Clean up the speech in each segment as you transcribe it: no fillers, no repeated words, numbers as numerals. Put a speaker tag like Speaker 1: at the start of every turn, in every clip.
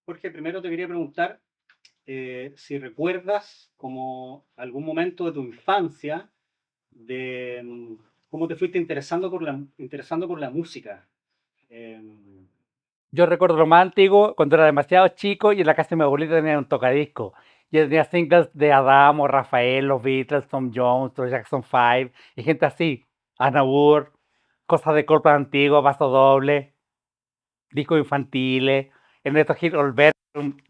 Speaker 1: Jorge, primero te quería preguntar si recuerdas como algún momento de tu infancia de cómo te fuiste interesando por la música. Eh,
Speaker 2: Yo recuerdo lo más antiguo, cuando era demasiado chico y en la casa de mi abuelita tenía un tocadisco. Y tenía singles de Adamo, Rafael, los Beatles, Tom Jones, los Jackson 5 y gente así. Anna Burr, cosas de corte antiguo, paso doble, discos infantiles. En estos Gil Olver, un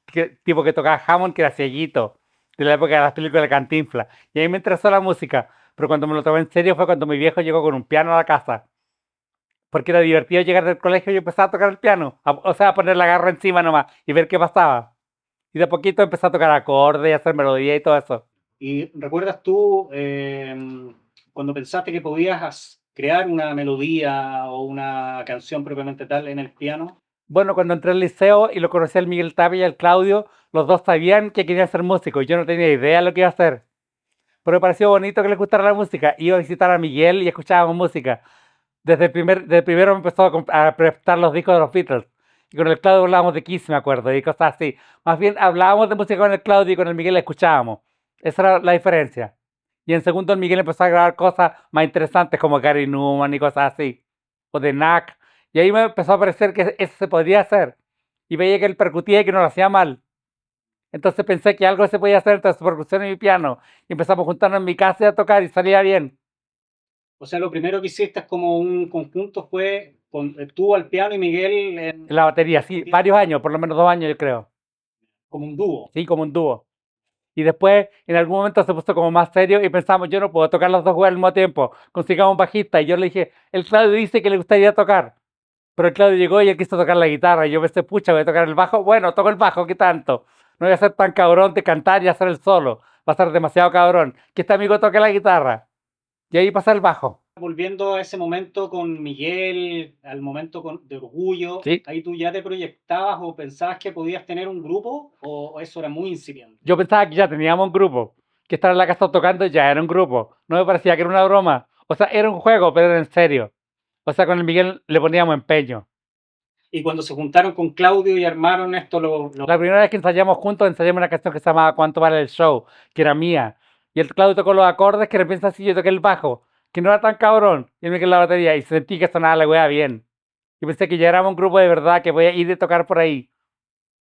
Speaker 2: tipo que tocaba Hammond que era cieguito, de la época de las películas de Cantinflas. Y a mí me interesó la música, pero cuando me lo tomé en serio fue cuando mi viejo llegó con un piano a la casa porque era divertido llegar del colegio y empezar a tocar el piano, o sea, a poner la garra encima nomás y ver qué pasaba. Y de a poquito empecé a tocar acordes y a hacer melodía y todo eso.
Speaker 1: ¿Y recuerdas tú cuando pensaste que podías crear una melodía o una canción propiamente tal en el piano?
Speaker 2: Bueno, cuando entré al liceo y lo conocí al Miguel Tapia y al Claudio, los dos sabían que querían ser músicos y yo no tenía idea de lo que iba a hacer. Pero me pareció bonito que les gustara la música. Iba a visitar a Miguel y escuchábamos música. Desde el primero me empezó a prestar los discos de los Beatles. Y con el Claudio hablábamos de Kiss, me acuerdo, y cosas así. Más bien hablábamos de música con el Claudio y con el Miguel la escuchábamos. Esa era la diferencia. Y en segundo el Miguel empezó a grabar cosas más interesantes como Gary Newman y cosas así. O de Knack. Y ahí me empezó a parecer que eso se podía hacer. Y veía que él percutía y que no lo hacía mal. Entonces pensé que algo se podía hacer entre su percusión y mi piano. Y empezamos a juntarnos en mi casa y a tocar y salía bien.
Speaker 1: O sea, lo primero que hiciste es como un conjunto fue con tú al piano y Miguel
Speaker 2: En la batería,
Speaker 1: en
Speaker 2: sí, varios años, por lo menos 2 años yo creo.
Speaker 1: como un dúo.
Speaker 2: Sí, como un dúo. Y después, en algún momento se puso como más serio y pensamos, yo no puedo tocar los dos juegos al mismo tiempo, consigamos un bajista. Y yo le dije, el Claudio dice que le gustaría tocar. Pero el Claudio llegó y él quiso tocar la guitarra. Y yo pensé, pucha, voy a tocar el bajo. Bueno, toco el bajo, ¿qué tanto? No voy a ser tan cabrón de cantar y hacer el solo. Va a ser demasiado cabrón. Que este amigo toque la guitarra. Y ahí pasa el bajo.
Speaker 1: Volviendo a ese momento con Miguel, al momento de orgullo,
Speaker 2: Sí.
Speaker 1: ahí tú ya te proyectabas o pensabas que podías tener un grupo o eso era muy incipiente.
Speaker 2: Yo pensaba que ya teníamos un grupo. Que estar en la casa tocando ya era un grupo. No me parecía que era una broma. O sea, era un juego, pero era en serio. O sea, con el Miguel le poníamos empeño.
Speaker 1: Y cuando se juntaron con Claudio y armaron esto,
Speaker 2: La primera vez que ensayamos juntos, ensayamos una canción que se llamaba ¿Cuánto vale el show? Que era mía. Y el Claudio tocó los acordes, que de repente así yo toqué el bajo, que no era tan cabrón. Y él me quedó la batería y sentí que sonaba la wea bien. Y pensé que ya éramos un grupo de verdad, que voy a ir a tocar por ahí.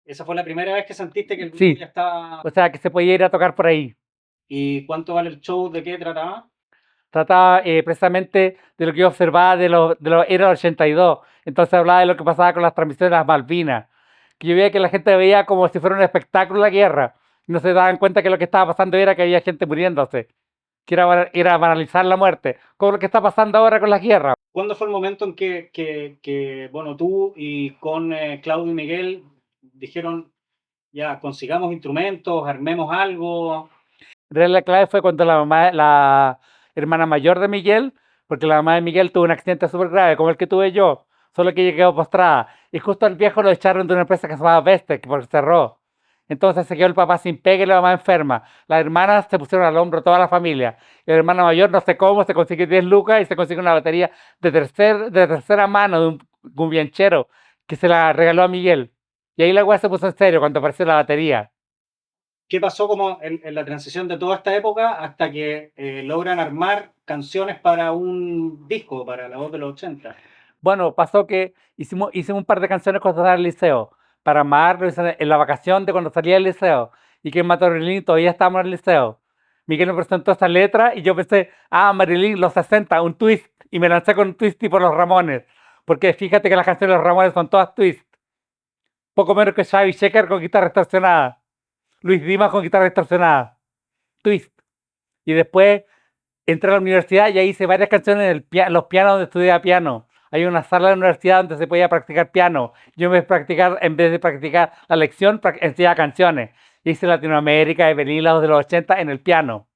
Speaker 1: esa fue la primera vez que sentiste que el grupo ya
Speaker 2: Sí,
Speaker 1: estaba.
Speaker 2: o sea, que se podía ir a tocar por ahí.
Speaker 1: ¿Y cuánto vale el show? ¿De qué trataba?
Speaker 2: Trataba precisamente de lo que yo observaba era el 82. Entonces hablaba de lo que pasaba con las transmisiones de las Malvinas. Que yo veía que la gente veía como si fuera un espectáculo la guerra. Y no se daban cuenta que lo que estaba pasando era que había gente muriéndose. Que era banalizar la muerte. Como lo que está pasando ahora con las guerras.
Speaker 1: ¿Cuándo fue el momento en bueno, tú y con Claudio y Miguel dijeron, ya, consigamos instrumentos, armemos algo?
Speaker 2: En realidad la clave fue cuando la hermana mayor de Miguel, porque la mamá de Miguel tuvo un accidente súper grave, como el que tuve yo, solo que ella quedó postrada. Y justo al viejo lo echaron de una empresa que se llamaba Vestec, porque cerró. Entonces se quedó el papá sin pega y la mamá enferma. Las hermanas se pusieron al hombro toda la familia. Y la hermana mayor, no sé cómo, se consiguió 10 lucas y se consiguió una batería de tercera mano de un gumbianchero que se la regaló a Miguel. Y ahí la weá se puso en serio cuando apareció la batería.
Speaker 1: ¿Qué pasó como en la transición de toda esta época hasta que logran armar canciones para un disco, para la voz de los 80?
Speaker 2: Bueno, pasó que hicimos un par de canciones cuando estaba en el liceo. Para Mar, lo hice en la vacación de cuando salía del liceo. Y que en Matorrelín todavía estábamos en el liceo. Miguel me presentó esta letra y yo pensé, ah, Marilyn, los 60, un twist. Y me lancé con un twist tipo Los Ramones. Porque fíjate que las canciones de Los Ramones son todas twist. Poco menos que Xavi Shecker con guitarra distorsionada. Luis Dimas con guitarra distorsionada. Twist. Y después entré a la universidad y ahí hice varias canciones en los pianos donde estudiaba piano. Hay una sala de la universidad donde se podía practicar piano. Yo en vez de practicar la lección, enseñaba canciones. Hice Latinoamérica, Evelyn, los de los 80 en el piano.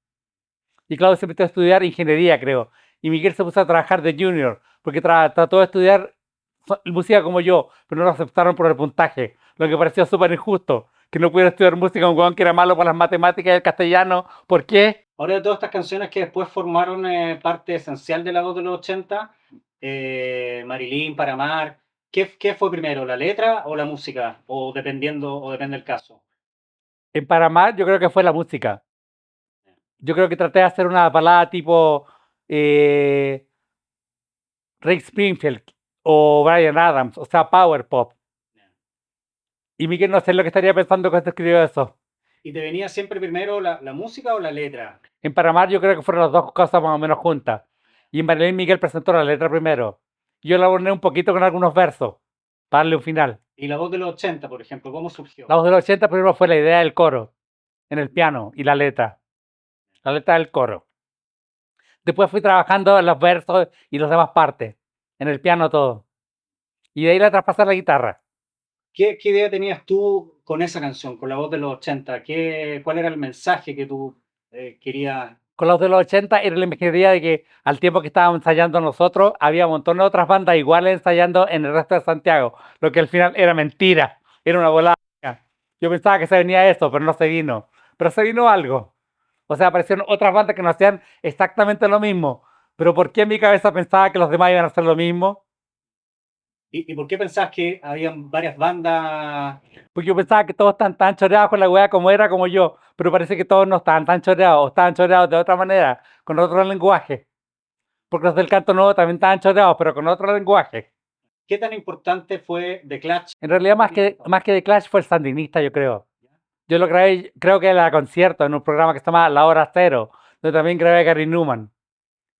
Speaker 2: Y Claudio se metió a estudiar ingeniería, creo. Y Miguel se puso a trabajar de junior, porque trató de estudiar música como yo, pero no lo aceptaron por el puntaje, lo que pareció súper injusto, que no pudiera estudiar música un weón que era malo para las matemáticas y el castellano. ¿Por qué?
Speaker 1: Ahora de todas estas canciones que después formaron parte esencial de la voz de los 80, Marilyn, Paramar, ¿Qué fue primero, la letra o la música? O depende del caso.
Speaker 2: En Paramar yo creo que fue la música. Yo creo que traté de hacer una balada tipo eh, Rick Springfield o Bryan Adams, o sea, power pop. Y Miguel no sé lo que estaría pensando cuando escribió eso.
Speaker 1: ¿Y te venía siempre primero la música o la letra?
Speaker 2: En Paramar yo creo que fueron las dos cosas más o menos juntas. Y en Marilyn Miguel presentó la letra primero. Yo la ordené un poquito con algunos versos para darle un final.
Speaker 1: Y la voz de los 80, por ejemplo, ¿cómo surgió?
Speaker 2: La voz de los 80 primero fue la idea del coro en el piano y la letra del coro. Después fui trabajando en los versos y las demás partes, en el piano todo. Y de ahí la traspasé a la guitarra.
Speaker 1: ¿Qué idea tenías tú con esa canción, con la voz de los 80? ¿Cuál era el mensaje que tú querías?
Speaker 2: Con los de los 80 era la imaginería de que al tiempo que estábamos ensayando nosotros, había un montón de otras bandas iguales ensayando en el resto de Santiago, lo que al final era mentira, era una volada. Yo pensaba que se venía eso, pero no se vino. Pero se vino algo. O sea, aparecieron otras bandas que no hacían exactamente lo mismo. Pero ¿por qué en mi cabeza pensaba que los demás iban a hacer lo mismo?
Speaker 1: ¿Y por qué pensás que habían varias bandas?
Speaker 2: Porque yo pensaba que todos están tan choreados con la weá como era, como yo. Pero parece que todos no estaban tan choreados, o estaban choreados de otra manera, con otro lenguaje. Porque los del canto nuevo también estaban choreados, pero con otro lenguaje.
Speaker 1: ¿Qué tan importante fue The Clash?
Speaker 2: En realidad, más que The Clash fue el Sandinista, yo creo. Yo lo grabé, creo que era concierto en un programa que se llama La Hora Cero, donde también grabé a Gary Newman.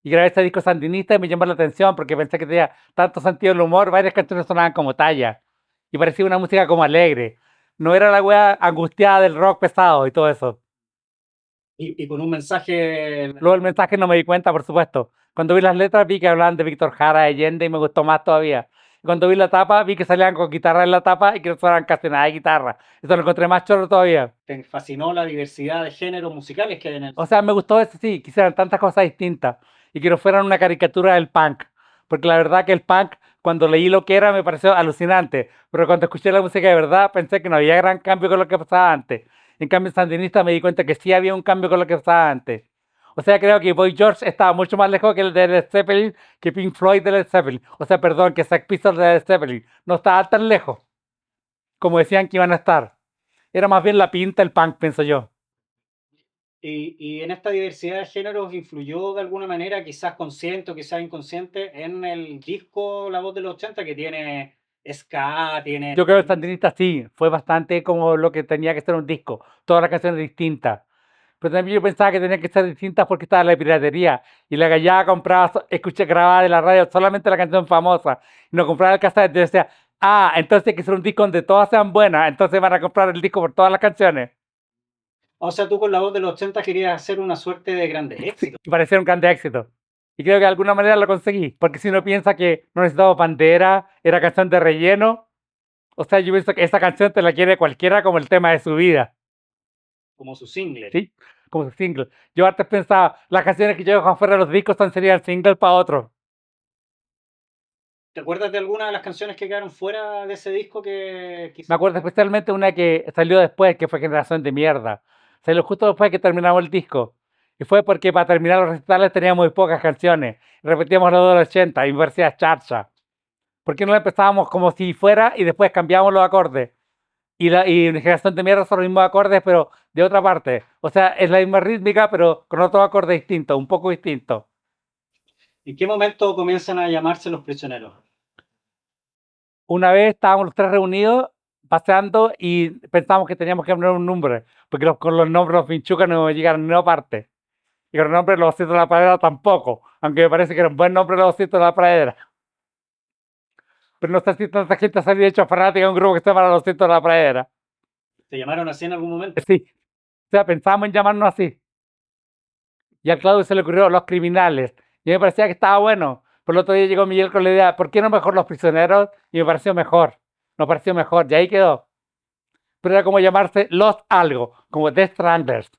Speaker 2: Y grabé este disco sandinista y me llamó la atención porque pensé que tenía tanto sentido el humor, varias canciones sonaban como talla. Y parecía una música como alegre. No era la wea angustiada del rock pesado y todo eso.
Speaker 1: Y con un mensaje.
Speaker 2: Luego el mensaje no me di cuenta, por supuesto. Cuando vi las letras vi que hablaban de Víctor Jara, de Allende y me gustó más todavía. Y cuando vi la tapa vi que salían con guitarra en la tapa y que no sonaban casi nada de guitarra. Eso lo encontré más chorro todavía.
Speaker 1: Te fascinó la diversidad de géneros musicales que hay en el.
Speaker 2: O sea, me gustó eso, sí, quisieran tantas cosas distintas y que no fueran una caricatura del punk. Porque la verdad que el punk, cuando leí lo que era, me pareció alucinante. Pero cuando escuché la música de verdad, pensé que no había gran cambio con lo que pasaba antes. En cambio, en Sandinista me di cuenta que sí había un cambio con lo que pasaba antes. O sea, creo que Boy George estaba mucho más lejos que el de Led Zeppelin, que Pink Floyd de Led Zeppelin. O sea, perdón, que Sex Pistols de Led Zeppelin. No estaba tan lejos como decían que iban a estar. Era más bien la pinta el punk, pienso yo.
Speaker 1: Y en esta diversidad de géneros influyó de alguna manera, quizás consciente o quizás inconsciente, en el disco La Voz de los 80 que tiene ska, tiene.
Speaker 2: Yo creo que el Sandinista sí, fue bastante como lo que tenía que ser un disco, todas las canciones distintas. Pero también yo pensaba que tenían que ser distintas porque estaba la piratería. Y la gallada compraba, escuché grabada de la radio solamente la canción famosa. Y no compraba el cassette. Yo decía, ah, entonces hay que ser un disco donde todas sean buenas. Entonces van a comprar el disco por todas las canciones.
Speaker 1: O sea, tú con La Voz de los 80 querías hacer una suerte de grandes
Speaker 2: Sí,
Speaker 1: éxitos.
Speaker 2: y parecía un grande éxito. Y creo que de alguna manera lo conseguí. Porque si uno piensa que no necesitaba bandera, era canción de relleno. O sea, yo pienso que esa canción te la quiere cualquiera como el tema de su vida.
Speaker 1: Como su single.
Speaker 2: ¿Sí? Como su single. Yo antes pensaba, las canciones que yo dejo fuera de los discos serían single para otros.
Speaker 1: ¿Te acuerdas de alguna de las canciones que quedaron fuera de ese disco que
Speaker 2: Me
Speaker 1: quizás?
Speaker 2: acuerdo especialmente una que salió después, que fue Generación de Mierda. Salió justo después que terminamos el disco. Y fue porque para terminar los recitales teníamos muy pocas canciones. Repetíamos los de los 80 y me parecía charcha. ¿Por qué no la empezábamos como si fuera y después cambiábamos los acordes? Y Generación de Mierda son los mismos acordes, pero de otra parte. O sea, es la misma rítmica, pero con otro acorde distinto, un poco distinto.
Speaker 1: ¿En qué momento comienzan a llamarse Los Prisioneros?
Speaker 2: Una vez estábamos los tres reunidos paseando y pensamos que teníamos que poner un nombre, porque con los nombres los pinchucas no llegaron a ninguna parte. Y con el nombre de los ositos de la pradera tampoco, aunque me parece que era un buen nombre los ositos de la pradera. Pero no sé si tanta gente se había hecho fanática de un grupo que se llama los ositos de la pradera.
Speaker 1: ¿Te llamaron así en algún momento?
Speaker 2: Sí, o sea, pensábamos en llamarnos así. Y al Claudio se le ocurrió Los Criminales. Y me parecía que estaba bueno. Por el otro día llegó Miguel con la idea, ¿por qué no mejor Los Prisioneros? Y me pareció mejor. Nos pareció mejor. Y ahí quedó. Pero era como llamarse Los Algo, como The Stranglers.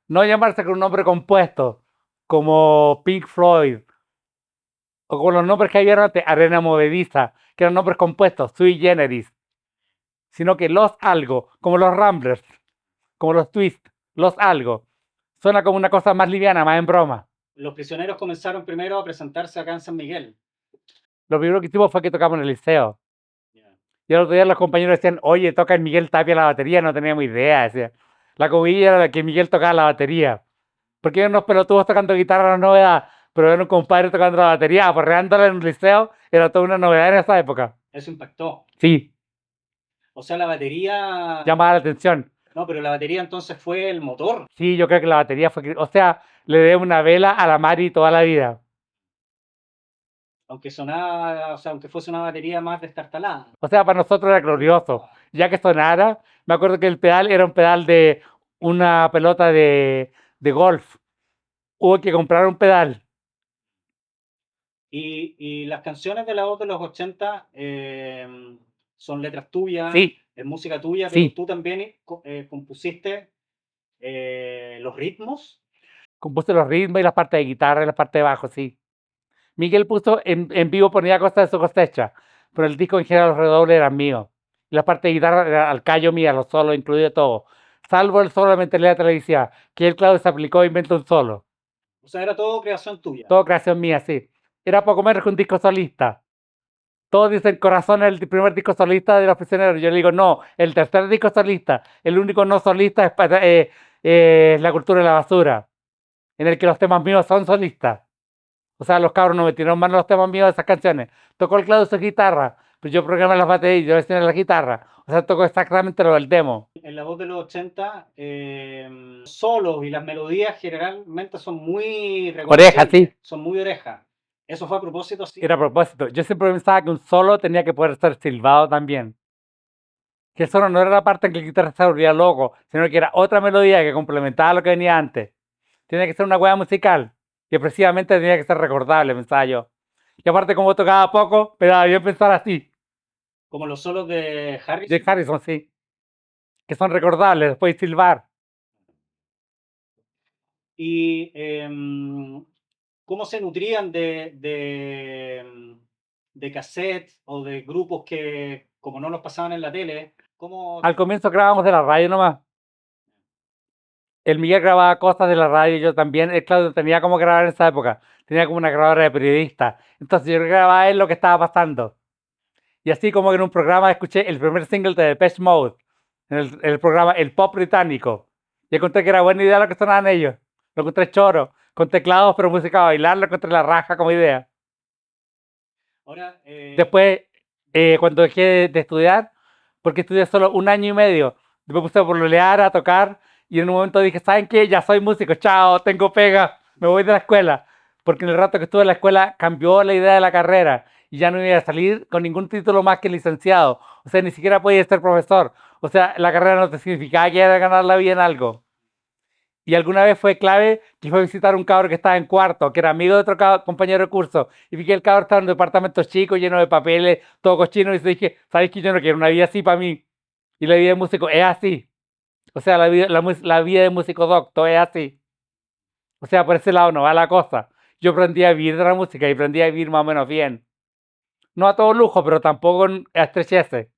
Speaker 2: No llamarse con un nombre compuesto, como Pink Floyd, o con los nombres que había antes, Arena Movediza, que eran nombres compuestos, Sui Generis, sino que Los Algo, como los Ramblers, como los Twist, Los Algo. Suena como una cosa más liviana, más en broma.
Speaker 1: Los Prisioneros comenzaron primero a presentarse acá en San Miguel.
Speaker 2: Lo primero que hicimos fue que tocamos en el liceo. Y el otro día los compañeros decían, oye, toca el Miguel Tapia la batería, no teníamos idea. Decía. La cobilla era la que Miguel tocaba la batería. Porque eran unos pelotudos tocando guitarra no novedad, pero era un compadre tocando la batería, aporreándola en un liceo, era toda una novedad en esa época.
Speaker 1: Eso impactó.
Speaker 2: Sí,
Speaker 1: O sea, la batería...
Speaker 2: llamaba la atención.
Speaker 1: No, pero la batería entonces fue el motor.
Speaker 2: Sí, yo creo que la batería fue, o sea, le debo una vela a la Mari toda la vida.
Speaker 1: Aunque sonaba, o sea, aunque fuese una batería más destartalada.
Speaker 2: O sea, para nosotros era glorioso. Ya que sonara, me acuerdo que el pedal era un pedal de una pelota de golf. Hubo que comprar un pedal.
Speaker 1: Y las canciones de la voz de los 80 son letras tuyas,
Speaker 2: Sí,
Speaker 1: es música tuya, pero
Speaker 2: sí.
Speaker 1: tú también compusiste los ritmos.
Speaker 2: Compuse los ritmos y las partes de guitarra y las partes de bajo, sí. Miguel puso en vivo, ponía cosas de su cosecha, pero el disco en general, los redobles eran míos. Y la parte de guitarra era al callo mía, los solos, incluido todo. Salvo el solo de mentalidad televisiva, que el Claudio se aplicó e inventó un solo.
Speaker 1: O sea, era todo creación tuya.
Speaker 2: Todo creación mía, sí. Era poco menos que un disco solista. Todos dicen Corazón es el primer disco solista de Los Prisioneros. Yo le digo, no, el tercer disco solista. El único no solista es La Cultura de la Basura, en el que los temas míos son solistas. O sea, los cabros no metieron mano los temas míos de esas canciones. Tocó el Claudio su guitarra, pero yo programé las baterías, yo enseñé la guitarra. O sea, tocó exactamente lo del demo.
Speaker 1: En la voz de los 80, solos y las melodías generalmente son muy
Speaker 2: Oreja, sí.
Speaker 1: reconocibles, son muy orejas. Eso fue a propósito, sí.
Speaker 2: Era a propósito. Yo siempre pensaba que un solo tenía que poder ser silbado también. Que el solo no era la parte en que la guitarra se volvía loco, sino que era otra melodía que complementaba lo que venía antes. Tenía que ser una hueá musical. Y precisamente tenía que ser recordable, pensaba yo. Y aparte, como tocaba poco, me daba bien pensar así.
Speaker 1: Como los solos de
Speaker 2: De
Speaker 1: Harrison.
Speaker 2: Harrison, sí. Que son recordables, después silbar.
Speaker 1: Y cómo se nutrían de cassettes o de grupos que, como no los pasaban en la tele, cómo...
Speaker 2: Al comienzo grabábamos de la radio nomás. El Miguel grababa cosas de la radio, yo también. El Claudio tenía como grabar en esa época. Tenía como una grabadora de periodista. Entonces yo grababa él lo que estaba pasando. Y así como en un programa escuché el primer single de Depeche Mode. En el programa El Pop Británico. Y encontré que era buena idea lo que sonaban ellos. Lo encontré choro. Con teclados, pero música a bailar, lo encontré la raja como idea.
Speaker 1: Ahora,
Speaker 2: Después, cuando dejé de estudiar, porque estudié solo un año y medio, me puse a pololear, a tocar, y en un momento dije, ¿saben qué? Ya soy músico, chao, tengo pega, me voy de la escuela. Porque en el rato que estuve en la escuela cambió la idea de la carrera y ya no iba a salir con ningún título más que licenciado. O sea, ni siquiera podía ser profesor. O sea, la carrera no te significaba que era ganar la vida en algo. Y alguna vez fue clave que fue a visitar un cabro que estaba en cuarto, que era amigo de otro compañero de curso. Y vi que el cabro estaba en un departamento chico, lleno de papeles, todo cochino. Y dije, ¿sabes qué? Yo no quiero una vida así para mí. Y la vida de músico es así. O sea, la vida de músico doctor es así. O sea, por ese lado no va la cosa. Yo aprendí a vivir de la música y aprendí a vivir más o menos bien. No a todo lujo, pero tampoco a estrecheces.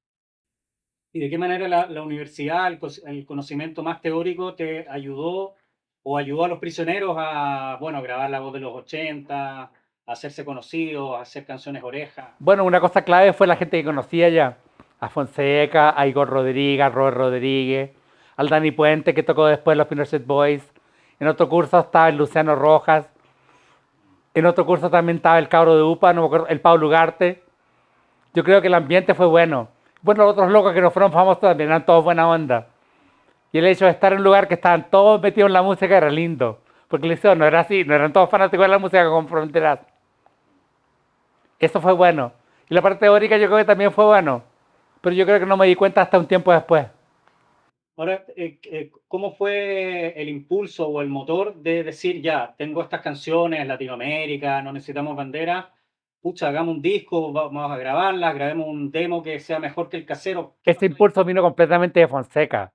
Speaker 1: ¿y de qué manera la universidad, el conocimiento más teórico te ayudó o ayudó a los prisioneros a, bueno, grabar la voz de los 80, a hacerse conocidos, a hacer canciones orejas?
Speaker 2: Bueno, una cosa clave fue la gente que conocía ya. A Fonseca, a Igor Rodríguez, a Robert Rodríguez, al Dani Puente que tocó después los Pinochet Boys. En otro curso estaba el Luciano Rojas. En otro curso también estaba el cabro de UPA, no me acuerdo, el Pablo Ugarte. Yo creo que el ambiente fue bueno. Bueno, los otros locos que no fueron famosos también eran todos buena onda. Y el hecho de estar en un lugar que estaban todos metidos en la música era lindo. Porque el liceo no era así, no eran todos fanáticos de la música con fronteras. Eso fue bueno. Y la parte teórica yo creo que también fue bueno. Pero yo creo que no me di cuenta hasta un tiempo después.
Speaker 1: Ahora, ¿cómo fue el impulso o el motor de decir, ya, tengo estas canciones en Latinoamérica, no necesitamos bandera, pucha, hagamos un disco, vamos a grabarlas, grabemos un demo que sea mejor que el casero? ¿Qué
Speaker 2: Ese
Speaker 1: pasó ahí?
Speaker 2: impulso vino completamente de Fonseca.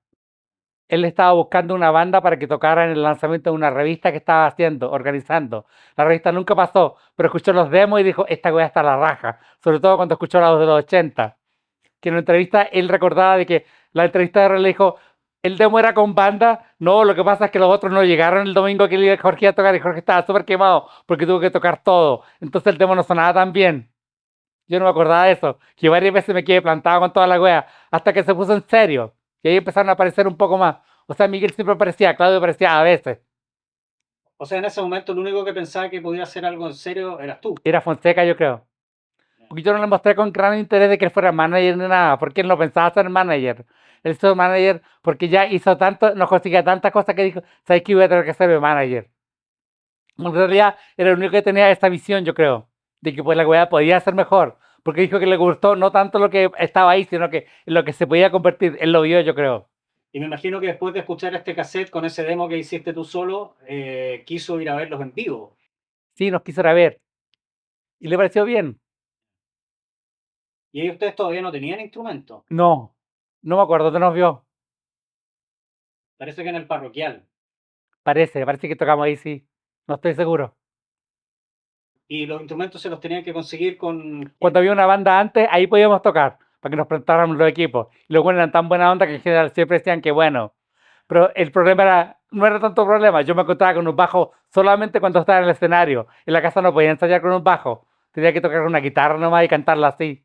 Speaker 2: Él estaba buscando una banda para que tocara en el lanzamiento de una revista que estaba haciendo, organizando. La revista nunca pasó, pero escuchó los demos y dijo, esta weá está a la raja. Sobre todo cuando escuchó la voz de los 80. Que en la entrevista él recordaba de que la entrevistadora le dijo, el demo era con banda, no, lo que pasa es que los otros no llegaron el domingo que Jorge iba a tocar y Jorge estaba súper quemado porque tuvo que tocar todo. Entonces el demo no sonaba tan bien. Yo no me acordaba de eso, que varias veces me quedé plantado con toda la wea, hasta que se puso en serio, y ahí empezaron a aparecer un poco más. O sea, Miguel siempre aparecía, Claudio aparecía a veces.
Speaker 1: O sea, en ese momento, el único que pensaba que podía hacer algo en serio eras tú.
Speaker 2: Era Fonseca, yo creo. Porque yo no le mostré con gran interés de que él fuera manager ni nada, porque él no pensaba ser manager. Él fue manager porque ya hizo tanto, no conseguía tantas cosas que dijo, ¿sabes qué? Voy a tener que ser manager. En realidad era el único que tenía esta visión, yo creo, de que pues la weá podía ser mejor, porque dijo que le gustó no tanto lo que estaba ahí, sino que en lo que se podía convertir. Él lo vio, yo creo.
Speaker 1: Y me imagino que después de escuchar este cassette con ese demo que hiciste tú solo, quiso ir a verlos en vivo.
Speaker 2: Sí, nos quiso ir a ver y le pareció bien.
Speaker 1: Y ahí ustedes todavía no tenían instrumento.
Speaker 2: No, no me acuerdo, dónde nos vio.
Speaker 1: Parece que en el parroquial.
Speaker 2: Parece que tocamos ahí, sí. No estoy seguro.
Speaker 1: Y los instrumentos se los tenían que conseguir con...
Speaker 2: Cuando había una banda antes, ahí podíamos tocar, para que nos prestáramos los equipos. Y los buenos eran tan buena onda que en general siempre decían que bueno. Pero el problema era, no era tanto problema. Yo me encontraba con un bajo solamente cuando estaba en el escenario. En la casa no podía ensayar con un bajo. Tenía que tocar con una guitarra nomás y cantarla así.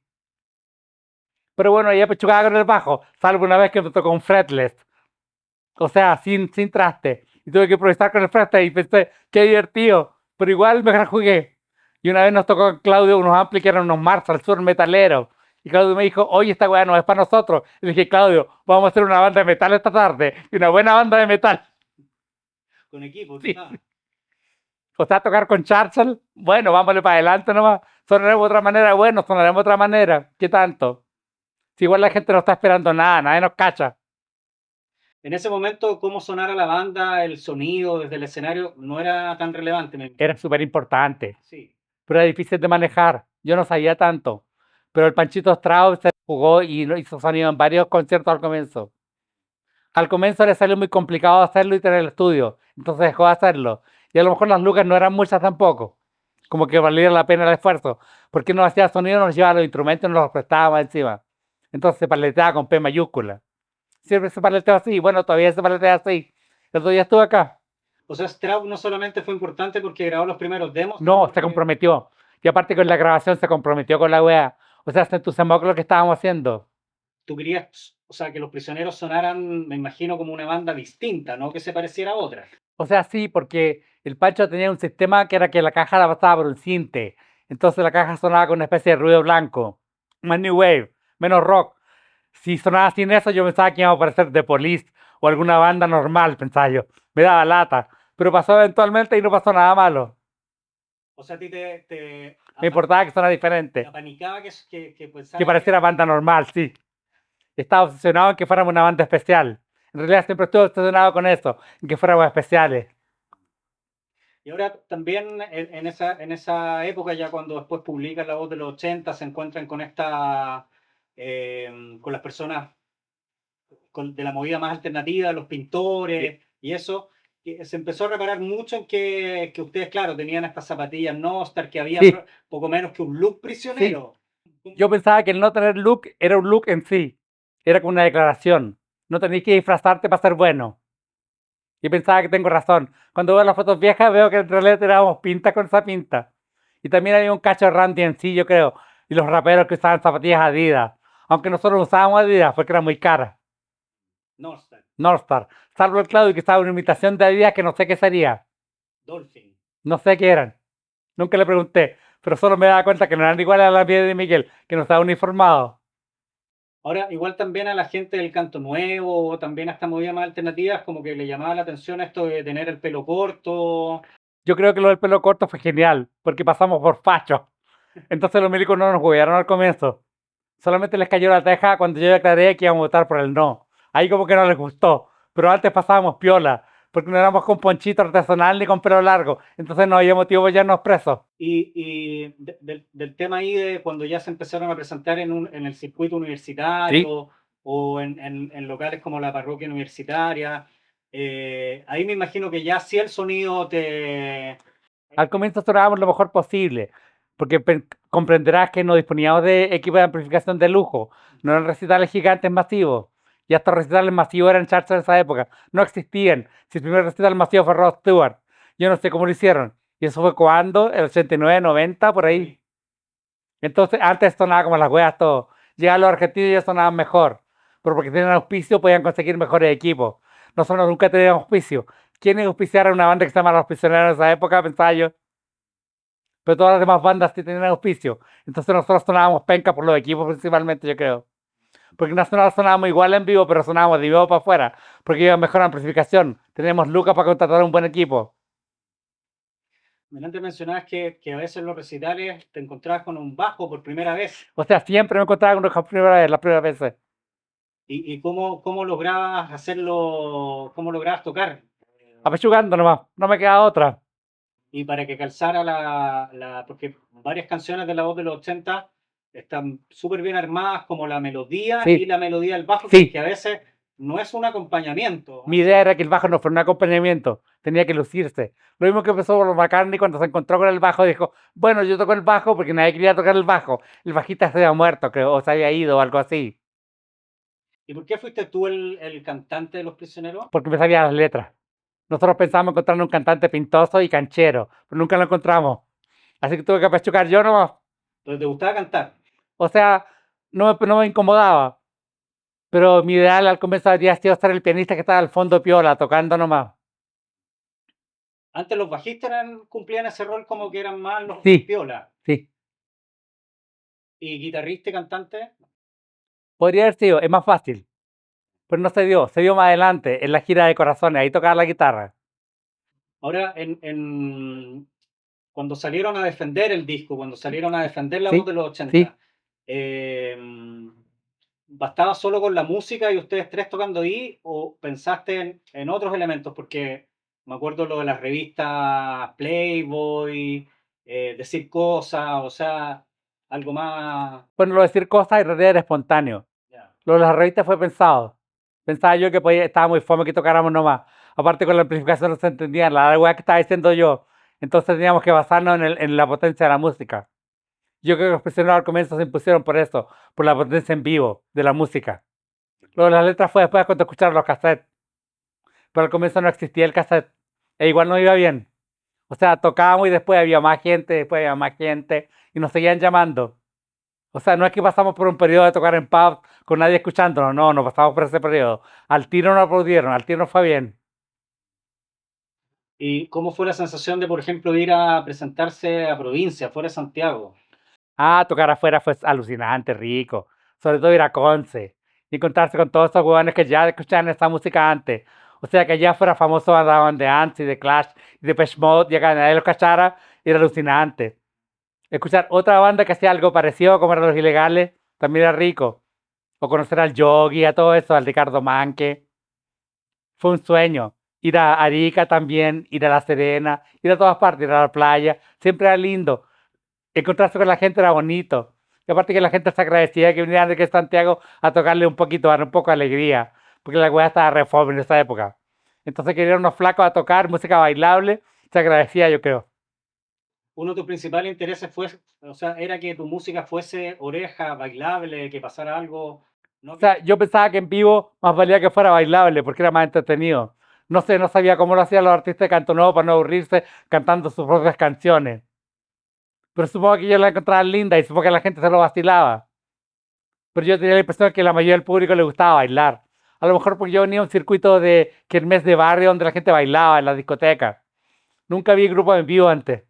Speaker 2: Pero bueno, ella pechugaba con el bajo, salvo una vez que me tocó un fretless. O sea, sin traste. Y tuve que improvisar con el fretless y pensé, qué divertido. Pero igual me la jugué. Y una vez nos tocó con Claudio unos amplis que eran unos Marshall Sur metaleros. Y Claudio me dijo, oye, esta weá no es para nosotros. Y le dije, Claudio, vamos a hacer una banda de metal esta tarde. Y una buena banda de metal.
Speaker 1: con equipo,
Speaker 2: Sí.
Speaker 1: quizás.
Speaker 2: O sea, tocar con Churchill, bueno, vámonos para adelante nomás. Sonaremos de otra manera, bueno, sonaremos de otra manera. ¿Qué tanto? Si igual la gente no está esperando nada, nadie nos cacha.
Speaker 1: En ese momento, cómo sonara la banda, el sonido desde el escenario, no era tan relevante.
Speaker 2: Era súper importante,
Speaker 1: Sí.
Speaker 2: pero era difícil de manejar. Yo no sabía tanto. Pero el Panchito Strauss se jugó y hizo sonido en varios conciertos al comienzo. Al comienzo le salió muy complicado hacerlo y tener el estudio, entonces dejó de hacerlo. Y a lo mejor las lucas no eran muchas tampoco, como que valía la pena el esfuerzo, porque no hacía sonido, nos llevaba los instrumentos y nos los prestaba más encima. Entonces se paleteaba con P mayúscula. Siempre se paleteó así, bueno, todavía se paletea así. El otro día estuve acá.
Speaker 1: O sea, Strauss no solamente fue importante porque grabó los primeros demos, sino
Speaker 2: No, se
Speaker 1: porque
Speaker 2: comprometió. Y aparte con la grabación se comprometió con la wea. O sea, se entusiasmó con lo que estábamos haciendo.
Speaker 1: tú querías, o sea, que los prisioneros sonaran, me imagino, como una banda distinta, no que se pareciera a otra.
Speaker 2: O sea, sí, porque el Pancho tenía un sistema que era que la caja la pasaba por un cinte. Entonces la caja sonaba con una especie de ruido blanco. Más New Wave, menos rock. Si sonaba sin eso, yo pensaba que iba a aparecer The Police o alguna banda normal, pensaba yo. Me daba lata. Pero pasó eventualmente y no pasó nada malo.
Speaker 1: O sea, a ti te
Speaker 2: Me importaba que sonara
Speaker 1: te
Speaker 2: diferente.
Speaker 1: apanicaba que
Speaker 2: Que
Speaker 1: pensaran que...
Speaker 2: pareciera banda normal, sí. Estaba obsesionado en que fuéramos una banda especial. En realidad siempre estuve obsesionado con eso, en que fuéramos especiales.
Speaker 1: Y ahora también en esa época, ya cuando después publican La Voz de los 80, se encuentran con esta, con las personas de la movida más alternativa, los pintores y eso, que se empezó a reparar mucho en que ustedes, claro, tenían estas zapatillas Nostar, que había
Speaker 2: Sí,
Speaker 1: poco menos que un look
Speaker 2: sí.
Speaker 1: prisionero.
Speaker 2: Yo pensaba que el no tener look era un look en sí. Era como una declaración. No tenías que disfrazarte para ser bueno. Y pensaba que tengo razón. Cuando veo las fotos viejas veo que en realidad teníamos pinta con esa pinta. Y también había un cacho de Randy en sí, yo creo. Y los raperos que usaban zapatillas Adidas. Aunque nosotros usábamos Adidas porque era muy cara.
Speaker 1: Nostar,
Speaker 2: Northstar. Salvo el Claudio que usaba una imitación de Adidas que no sé qué sería.
Speaker 1: Dolphin.
Speaker 2: No sé qué eran. Nunca le pregunté. Pero solo me daba cuenta que no eran iguales a las pies de Miguel, que no estaba uniformado.
Speaker 1: Ahora, igual también a la gente del canto nuevo, o también a esta movida más alternativas, como que le llamaba la atención esto de tener el pelo corto.
Speaker 2: Yo creo que lo del pelo corto fue genial, porque pasamos por fachos. Entonces los milicos no nos jugaron al comienzo. Solamente les cayó la teja cuando yo declaré que íbamos a votar por el no. Ahí como que no les gustó. Pero antes pasábamos piola, porque no éramos con ponchito artesanal ni con pelo largo. Entonces no había motivo para llevarnos presos.
Speaker 1: Y del tema ahí de cuando ya se empezaron a presentar en el circuito
Speaker 2: Sí.
Speaker 1: universitario o en locales como la parroquia universitaria, ahí me imagino que ya sí el sonido te...
Speaker 2: Al comienzo sonábamos lo mejor posible, porque comprenderás que no disponíamos de equipo de amplificación de lujo, no eran recitales gigantes masivos. Y estos recitales masivos eran charts en esa época, no existían. Si el primer recital masivo fue Rod Stewart, yo no sé cómo lo hicieron. Y eso fue cuando, el 89, 90, por ahí. Entonces, antes sonaba como las weas todo. Llegaban los argentinos y ya sonaban mejor. Pero porque tenían auspicio podían conseguir mejores equipos. Nosotros nunca teníamos auspicio. ¿Quiénes auspiciaron una banda que se llama Los Prisioneros en esa época? Pensaba yo. Pero todas las demás bandas sí tenían auspicio. Entonces nosotros sonábamos penca por los equipos principalmente, yo creo. Porque Nacional sonábamos igual en vivo, pero sonábamos de vivo para afuera. Porque iba mejor amplificación. Teníamos lucas para contratar un buen equipo.
Speaker 1: Delante mencionabas que a veces en los recitales te encontrabas con un bajo por primera vez.
Speaker 2: O sea, siempre me encontraba con los las primeras veces.
Speaker 1: ¿Y cómo lograbas hacerlo, cómo lograbas tocar?
Speaker 2: Apechugando nomás, no me queda otra.
Speaker 1: Y para que calzara porque varias canciones de la voz de los 80 están súper bien armadas, como la melodía y
Speaker 2: Sí,
Speaker 1: la melodía del bajo, que
Speaker 2: sí.
Speaker 1: a veces no es un acompañamiento.
Speaker 2: Mi idea era que el bajo no fuera un acompañamiento, tenía que lucirse. Lo mismo que empezó con McCartney cuando se encontró con el bajo, dijo, bueno, yo toco el bajo porque nadie quería tocar el bajo. El bajista se había muerto, creo, o se había ido o algo así,
Speaker 1: ¿Y por qué fuiste tú el cantante de Los Prisioneros?
Speaker 2: porque me sabía las letras. Nosotros pensábamos encontrar un cantante pintoso y canchero, pero nunca lo encontramos. Así que tuve que apechugar yo nomás.
Speaker 1: Entonces te gustaba cantar.
Speaker 2: O sea, no me incomodaba. Pero mi ideal al comienzo habría sido ser el pianista que estaba al fondo piola, tocando nomás.
Speaker 1: Antes los bajistas cumplían ese rol como que eran más los
Speaker 2: Sí,
Speaker 1: piolas.
Speaker 2: sí.
Speaker 1: Y guitarrista y cantante.
Speaker 2: Podría haber sido, es más fácil. Pero no se dio más adelante, en la gira de Corazones, ahí tocaba la guitarra.
Speaker 1: Ahora, cuando salieron a defender el disco, cuando salieron a defender la voz
Speaker 2: Sí,
Speaker 1: de los
Speaker 2: sí.
Speaker 1: 80, ¿bastaba solo con la música y ustedes tres tocando ahí o pensaste en otros elementos? Porque me acuerdo lo de las revistas Playboy, decir cosas, o sea, algo más...
Speaker 2: Bueno, lo de decir cosas en realidad era espontáneo.
Speaker 1: Ya.
Speaker 2: Lo de las revistas fue pensado. Pensaba yo que estaba muy fome que tocáramos nomás. Aparte con la amplificación no se entendía la weá que estaba diciendo yo. Entonces teníamos que basarnos en la potencia de la música. Yo creo que los prisioneros al comienzo se impusieron por eso, por la potencia en vivo de la música. Lo de las letras fue después cuando escucharon los cassettes. Pero al comienzo no existía el cassette. E igual no iba bien. O sea, tocábamos y después había más gente, después había más gente, y nos seguían llamando. O sea, no es que pasamos por un periodo de tocar en pub con nadie escuchándonos, no, no pasamos por ese periodo. Al tiro nos aplaudieron, al tiro nos fue bien.
Speaker 1: ¿Y cómo fue la sensación de, por ejemplo, ir a presentarse a provincia, fuera de Santiago?
Speaker 2: Ah, tocar afuera fue alucinante, rico. Sobre todo ir a Conce y encontrarse con todos esos huevones que ya escuchaban esa música antes. O sea, que allá fuera famoso andaban de Ants y de Clash y de Depeche Mode y acá nadie los cachara, era alucinante. Escuchar otra banda que hacía algo parecido como eran Los Ilegales, también era rico. O conocer al Yogi, a todo eso, al Ricardo Manque. Fue un sueño. Ir a Arica también, ir a La Serena, ir a todas partes, ir a la playa. Siempre era lindo. Encontrarse con la gente era bonito. Y aparte que la gente se agradecía que vinieran de que Santiago a tocarle un poquito, a dar un poco de alegría. Porque la weá estaba reforma en esa época. Entonces que vinieran unos flacos a tocar música bailable, se agradecía yo creo.
Speaker 1: Uno de tus principales intereses fue, o sea, era que tu música fuese oreja, bailable, que pasara algo,
Speaker 2: O
Speaker 1: no
Speaker 2: sea,
Speaker 1: que...
Speaker 2: yo pensaba que en vivo más valía que fuera bailable porque era más entretenido. No sé, no sabía cómo lo hacían los artistas de canto nuevo para no aburrirse cantando sus propias canciones. Pero supongo que yo la encontraba linda y supongo que la gente se lo vacilaba. Pero yo tenía la impresión que a la mayoría del público le gustaba bailar. A lo mejor porque yo venía a un circuito de kermés de barrio donde la gente bailaba en las discotecas. Nunca vi grupos en vivo antes.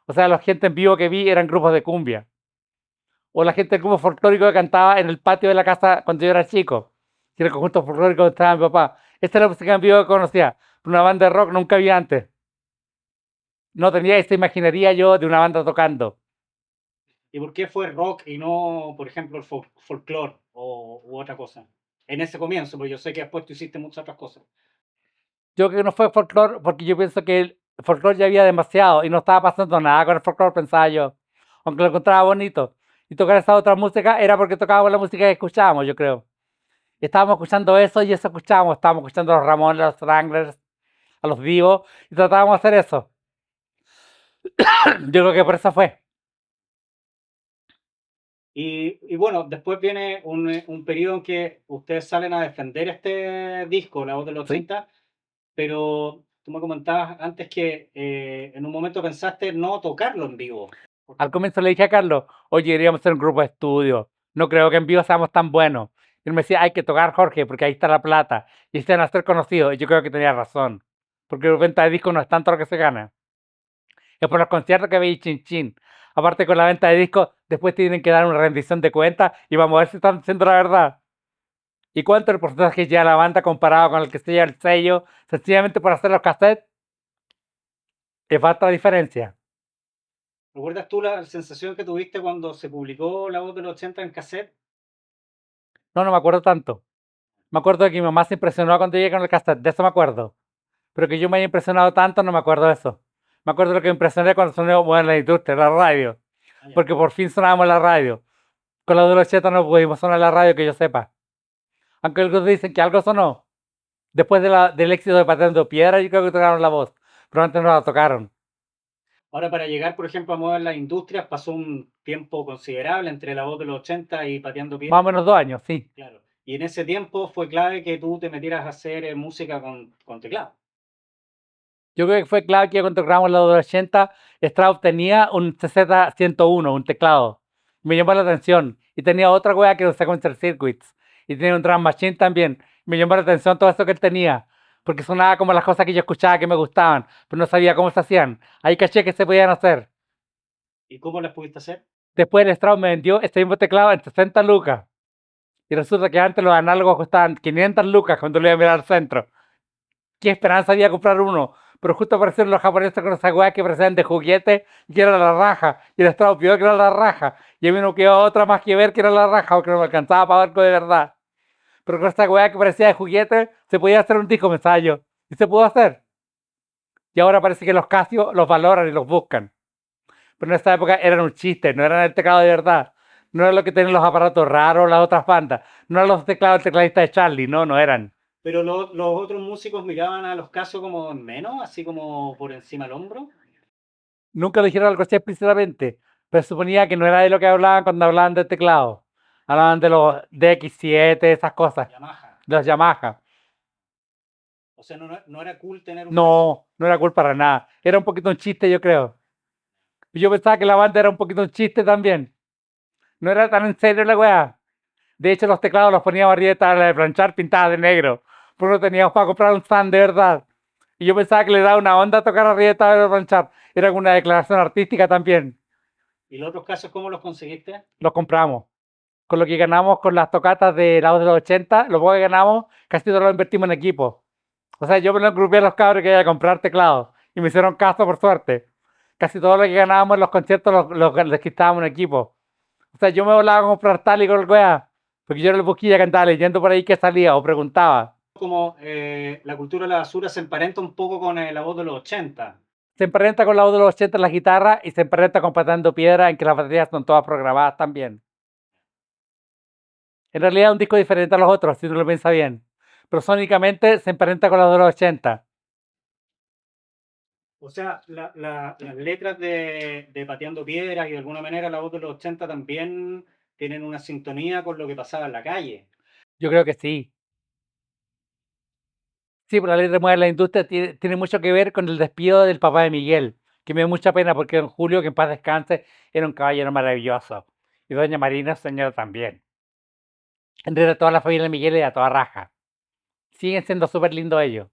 Speaker 2: O sea, la gente en vivo que vi eran grupos de cumbia. O la gente del grupo folclórico que cantaba en el patio de la casa cuando yo era chico. Que era el conjunto folclórico donde estaba mi papá. Esta es la música en vivo que conocía. Una banda de rock nunca vi antes. No tenía esa imaginaría yo de una banda tocando.
Speaker 1: ¿Y por qué fue rock y no, por ejemplo, el folclore u otra cosa? En ese comienzo, porque yo sé que después tú hiciste muchas otras cosas.
Speaker 2: Yo creo que no fue folclore porque yo pienso que el folclore ya había demasiado y no estaba pasando nada con el folclore, pensaba yo. Aunque lo encontraba bonito. Y tocar esa otra música era porque tocábamos la música que escuchábamos, yo creo. Estábamos escuchando eso y eso escuchábamos. Estábamos escuchando a los Ramones, a los Stranglers, a los Vivos y tratábamos de hacer eso. Yo creo que por eso fue.
Speaker 1: Y bueno, después viene un periodo en que ustedes salen a defender este disco, La Voz de los
Speaker 2: ¿Sí?
Speaker 1: 80, pero tú me comentabas antes que en un momento pensaste no tocarlo en vivo.
Speaker 2: Al comienzo le dije a Carlos, oye, deberíamos ser un grupo de estudio. No creo que en vivo seamos tan buenos. Y él me decía, hay que tocar, Jorge, porque ahí está la plata. Y se van a ser conocidos. Y yo creo que tenía razón. Porque la venta de discos no es tanto lo que se gana. Es por los conciertos que veis chin chin. Aparte con la venta de discos, después tienen que dar una rendición de cuentas y vamos a ver si están diciendo la verdad. ¿Y cuánto es el porcentaje lleva la banda comparado con el que se lleva el sello? Sencillamente por hacer los cassettes, es falta diferencia.
Speaker 1: ¿Recuerdas tú la sensación que tuviste cuando se publicó La Voz de los 80 en cassette?
Speaker 2: No, no me acuerdo tanto. Me acuerdo de que mi mamá se impresionó cuando llegué con el cassette, de eso me acuerdo. Pero que yo me haya impresionado tanto, no me acuerdo de eso. Me acuerdo de lo que me impresioné cuando sonó bueno, en la industria, en la radio.
Speaker 1: Ah, ya.
Speaker 2: Porque por fin sonábamos en la radio. Con la de los 80 no pudimos sonar en la radio que yo sepa. Aunque algunos dicen que algo sonó. Después del éxito de Pateando Piedra, yo creo que tocaron la voz. Pero antes no la tocaron.
Speaker 1: Ahora, para llegar, por ejemplo, a mover las industrias, pasó un tiempo considerable entre La Voz de los 80 y Pateando
Speaker 2: Más o
Speaker 1: Piedra.
Speaker 2: menos 2 años, sí.
Speaker 1: Claro. Y en ese tiempo fue clave que tú te metieras a hacer música con teclado.
Speaker 2: Yo creo que fue clave que cuando tocábamos la de los 80, Strauss tenía un CZ-101, un teclado. Me llamó la atención. Y tenía otra wea que usaba Concert Circuits. Y tenía un drum machine también. Me llamó la atención todo eso que él tenía. Porque sonaba como las cosas que yo escuchaba que me gustaban. Pero no sabía cómo se hacían. Ahí caché que se podían hacer.
Speaker 1: ¿Y cómo las pudiste hacer?
Speaker 2: Después el Strauss me vendió este mismo teclado en 60 lucas. Y resulta que antes los análogos costaban 500 lucas cuando lo iba a mirar al centro. ¿Qué esperanza había comprar uno? Pero justo aparecieron los japoneses con esas weas que parecían de juguete y que era la raja. Y el Estado pidió que era la raja. Y a mí no quedó otra más que ver que era la raja, porque no me alcanzaba para algo de verdad. Pero con esa wea que parecía de juguete, se podía hacer un disco ensayo. Y se pudo hacer. Y ahora parece que los Casio los valoran y los buscan. Pero en esa época eran un chiste, no eran el teclado de verdad. No era lo que tenían los aparatos raros, las otras bandas. No eran los teclados del tecladista de Charlie, no, no eran.
Speaker 1: Pero los otros músicos miraban a los casos como en menos, así como por encima del hombro.
Speaker 2: Nunca dijeron algo así explícitamente, pero suponía que no era de lo que hablaban cuando hablaban del teclado. Hablaban de los DX7, esas cosas,
Speaker 1: Yamaha.
Speaker 2: de los Yamaha.
Speaker 1: O sea, no era cool tener un caso.
Speaker 2: No, no era culpa para nada. Era un poquito un chiste, yo creo. Yo pensaba que la banda era un poquito un chiste también. No era tan en serio la weá. De hecho, los teclados los poníamos arriba de tabla de planchar pintadas de negro. Porque no teníamos para comprar un stand de verdad. Y yo pensaba que le daba una onda a tocar arriba de tabla de planchar. Era una declaración artística también.
Speaker 1: ¿Y los otros casos cómo los conseguiste?
Speaker 2: Los compramos. Con lo que ganamos con las tocatas de la voz de los 80, lo poco que ganamos, casi todo lo invertimos en equipo. O sea, yo me lo agrupé a los cabros que iban a comprar teclados y me hicieron caso por suerte. Casi todo lo que ganábamos en los conciertos les quitábamos en equipo. O sea, yo me volaba a comprar tal y con el weá, porque yo era el busquilla que andaba leyendo por ahí que salía o preguntaba.
Speaker 1: Como la cultura de la basura se emparenta un poco con La Voz de los 80.
Speaker 2: Se emparenta con la voz de los 80 en la guitarra y se emparenta con Patando Piedra en que las baterías son todas programadas también. En realidad es un disco diferente a los otros, si tú lo piensas bien. Pero sónicamente se emparenta con la de los 80.
Speaker 1: O sea, las letras de Pateando Piedras y de alguna manera La Voz de los 80 también tienen una sintonía con lo que pasaba en la calle.
Speaker 2: Yo creo que sí. Sí, pero la ley de mueve la industria tiene mucho que ver con el despido del papá de Miguel, que me dio mucha pena porque don Julio, que en paz descanse, era un caballero maravilloso. Y doña Marina, señora también. En realidad, toda la familia de Miguel era toda raja. Siguen siendo súper lindos ellos.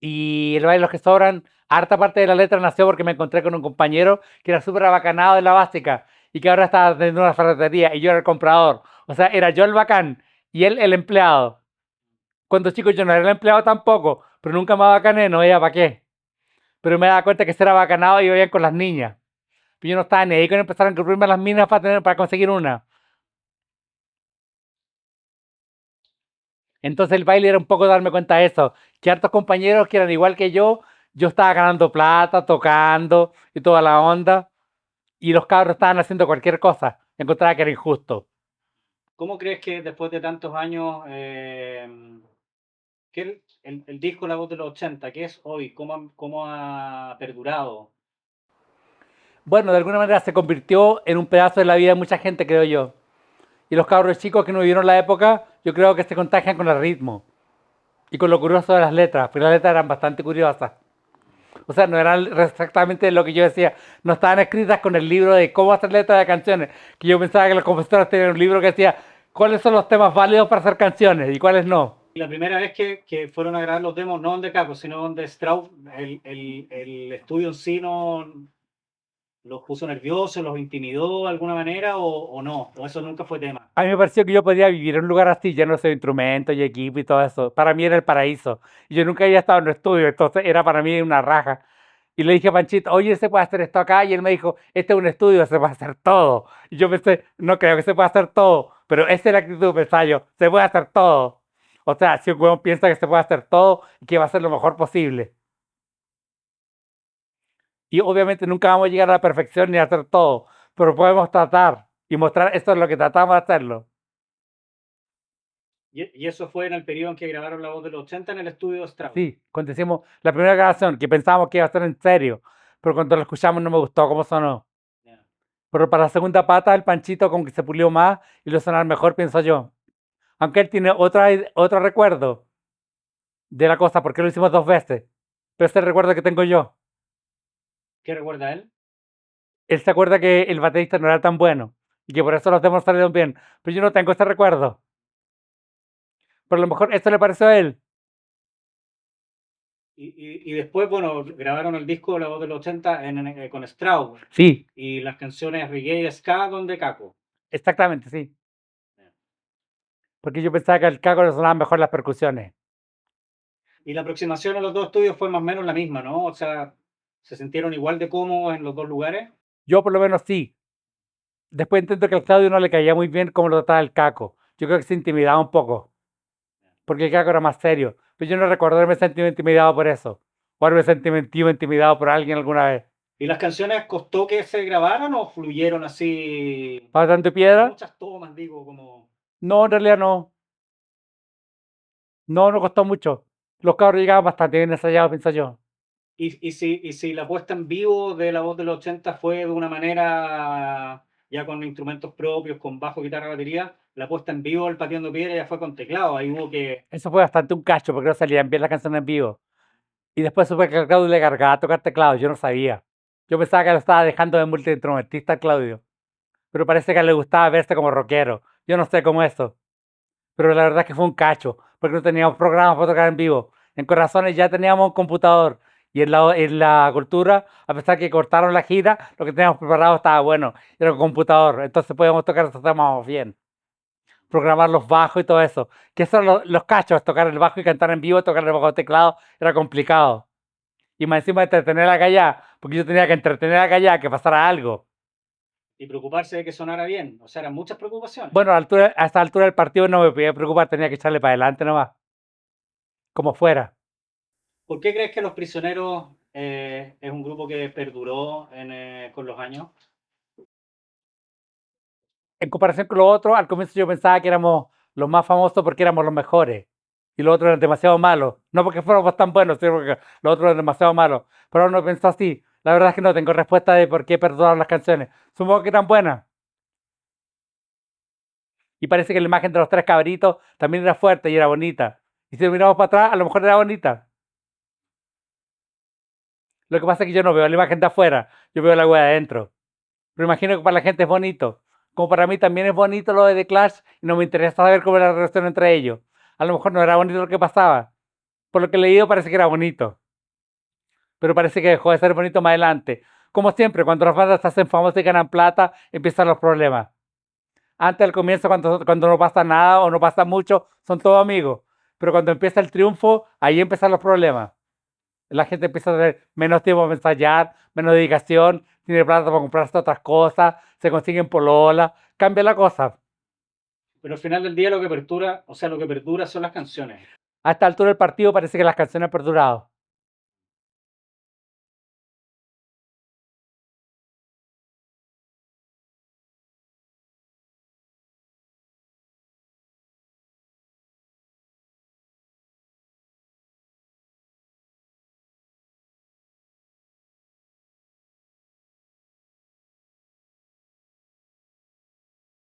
Speaker 2: Y el baile de los que sobran, harta parte de la letra nació porque me encontré con un compañero que era súper abacanado de la básica y que ahora estaba teniendo una ferretería y yo era el comprador. O sea, era yo el bacán y él el empleado. Cuando chico yo no era el empleado tampoco, pero nunca me bacané, no veía para qué. Pero me daba cuenta que se era bacanado y iban con las niñas. Pero yo no estaba ni ahí con empezar a incurrirme a las minas para conseguir una. Entonces el baile era un poco darme cuenta de eso, que hartos compañeros que eran igual que yo estaba ganando plata, tocando y toda la onda, y los cabros estaban haciendo cualquier cosa. Encontraba que era injusto.
Speaker 1: ¿Cómo crees que después de tantos años, que el disco La Voz de los 80, qué es hoy? ¿Cómo ha perdurado?
Speaker 2: Bueno, de alguna manera se convirtió en un pedazo de la vida de mucha gente, creo yo. Y los cabros chicos que no vivieron la época, yo creo que se contagian con el ritmo y con lo curioso de las letras, porque las letras eran bastante curiosas. O sea, no eran exactamente lo que yo decía. No estaban escritas con el libro de cómo hacer letras de canciones. Que yo pensaba que los compositores tenían un libro que decía cuáles son los temas válidos para hacer canciones y cuáles no.
Speaker 1: Y la primera vez que fueron a grabar los demos, no donde Caco, sino donde Strauss, el estudio en sí no los puso nerviosos, los intimidó de alguna manera o no, o eso nunca fue tema.
Speaker 2: A mí me pareció que yo podía vivir en un lugar así, lleno de instrumentos y equipo y todo eso. Para mí era el paraíso. Y yo nunca había estado en un estudio, entonces era para mí una raja. Y le dije a Panchito, oye, ¿se puede hacer esto acá? Y él me dijo, este es un estudio, se puede hacer todo. Y yo pensé, no creo que se pueda hacer todo. Pero esa es la actitud, pensaba yo, se puede hacer todo. O sea, si un huevón piensa que se puede hacer todo y que va a ser lo mejor posible. Y obviamente nunca vamos a llegar a la perfección ni a hacer todo, pero podemos tratar y mostrar esto es lo que tratamos de hacerlo.
Speaker 1: Y eso fue en el periodo en que grabaron La Voz de los 80 en el estudio de Strauss.
Speaker 2: Sí, cuando hicimos la primera grabación, que pensábamos que iba a ser en serio, pero cuando lo escuchamos no me gustó cómo sonó.
Speaker 1: Yeah.
Speaker 2: Pero para la segunda pata, el Panchito como que se pulió más y lo sonar mejor, pienso yo. Aunque él tiene otro recuerdo de la cosa, porque lo hicimos 2 veces. Pero ese recuerdo que tengo yo.
Speaker 1: ¿Qué recuerda él?
Speaker 2: Él se acuerda que el baterista no era tan bueno y que por eso los demos salieron bien. Pero yo no tengo ese recuerdo. Pero a lo mejor esto le pareció a él.
Speaker 1: Y después, bueno, grabaron el disco La Voz de los 80 con Strauss
Speaker 2: Sí,
Speaker 1: y las canciones Reggae y Ska con De Caco.
Speaker 2: exactamente, sí. Porque yo pensaba que al Caco le sonaban mejor las percusiones.
Speaker 1: Y la aproximación a los dos estudios fue más o menos la misma, ¿no? O sea, se sintieron igual de cómodos en los dos lugares.
Speaker 2: Yo por lo menos sí. Después intento que al Claudio no le caía muy bien como lo trataba el Caco. Yo creo que se intimidaba un poco, porque el Caco era más serio. Pero yo no recuerdo haberme sentido intimidado por eso. O haberme sentido intimidado por alguien alguna vez.
Speaker 1: ¿Y las canciones costó que se grabaran o fluyeron así?
Speaker 2: ¿Para tanto
Speaker 1: Con
Speaker 2: piedra?
Speaker 1: muchas tomas, digo, como...
Speaker 2: No, en realidad no. No, no costó mucho. Los cabros llegaban bastante bien ensayados, pienso yo.
Speaker 1: Y si la puesta en vivo de La Voz de los 80 fue de una manera ya con instrumentos propios, con bajo, guitarra, batería, la puesta en vivo el Pateando Piedra ya fue con teclado, ahí hubo que...
Speaker 2: Eso fue bastante un cacho, porque no salían bien las canciones en vivo. Y después supe que al Claudio le cargaba a tocar teclado. Yo no sabía. Yo pensaba que lo estaba dejando de multiinstrumentista al Claudio. Pero parece que le gustaba verse como rockero. Yo no sé cómo eso. Pero la verdad es que fue un cacho, porque no teníamos programas para tocar en vivo. En Corazones ya teníamos un computador y en la cultura, a pesar que cortaron la gira, lo que teníamos preparado estaba bueno, era un computador, entonces podíamos tocar esos temas bien, programar los bajos y todo eso. Que eso los cachos, tocar el bajo y cantar en vivo, tocar el bajo de teclado, era complicado. Y más encima entretener a Gallá, porque yo tenía que entretener a Gallá, que pasara algo.
Speaker 1: Y preocuparse de que sonara bien, o sea, eran muchas preocupaciones.
Speaker 2: Bueno, a esta altura del partido no me podía preocupar, tenía que echarle para adelante nomás, como fuera.
Speaker 1: ¿Por qué crees que Los Prisioneros es un grupo que perduró con los años?
Speaker 2: En comparación con los otros, al comienzo yo pensaba que éramos los más famosos porque éramos los mejores. Y los otros eran demasiado malos. No porque fuéramos tan buenos, sino porque los otros eran demasiado malos. Pero ahora no pienso así. La verdad es que no tengo respuesta de por qué perdonaron las canciones. Supongo que eran buenas. Y parece que la imagen de los 3 cabritos también era fuerte y era bonita. Y si lo miramos para atrás, a lo mejor era bonita. Lo que pasa es que yo no veo la imagen de afuera, yo veo la wea de adentro. Pero imagino que para la gente es bonito. Como para mí también es bonito lo de The Clash y no me interesa saber cómo era la relación entre ellos. A lo mejor no era bonito lo que pasaba. Por lo que he leído parece que era bonito. Pero parece que dejó de ser bonito más adelante. Como siempre, cuando las bandas se hacen famosas y ganan plata, empiezan los problemas. Antes, al comienzo, cuando no pasa nada o no pasa mucho, son todos amigos. Pero cuando empieza el triunfo, ahí empiezan los problemas. La gente empieza a tener menos tiempo para ensayar, menos dedicación, tiene plata para comprarse otras cosas, se consiguen polola, cambia la cosa.
Speaker 1: Pero al final del día lo que perdura, o sea, lo que perdura son las canciones.
Speaker 2: A esta altura del partido parece que las canciones han perdurado.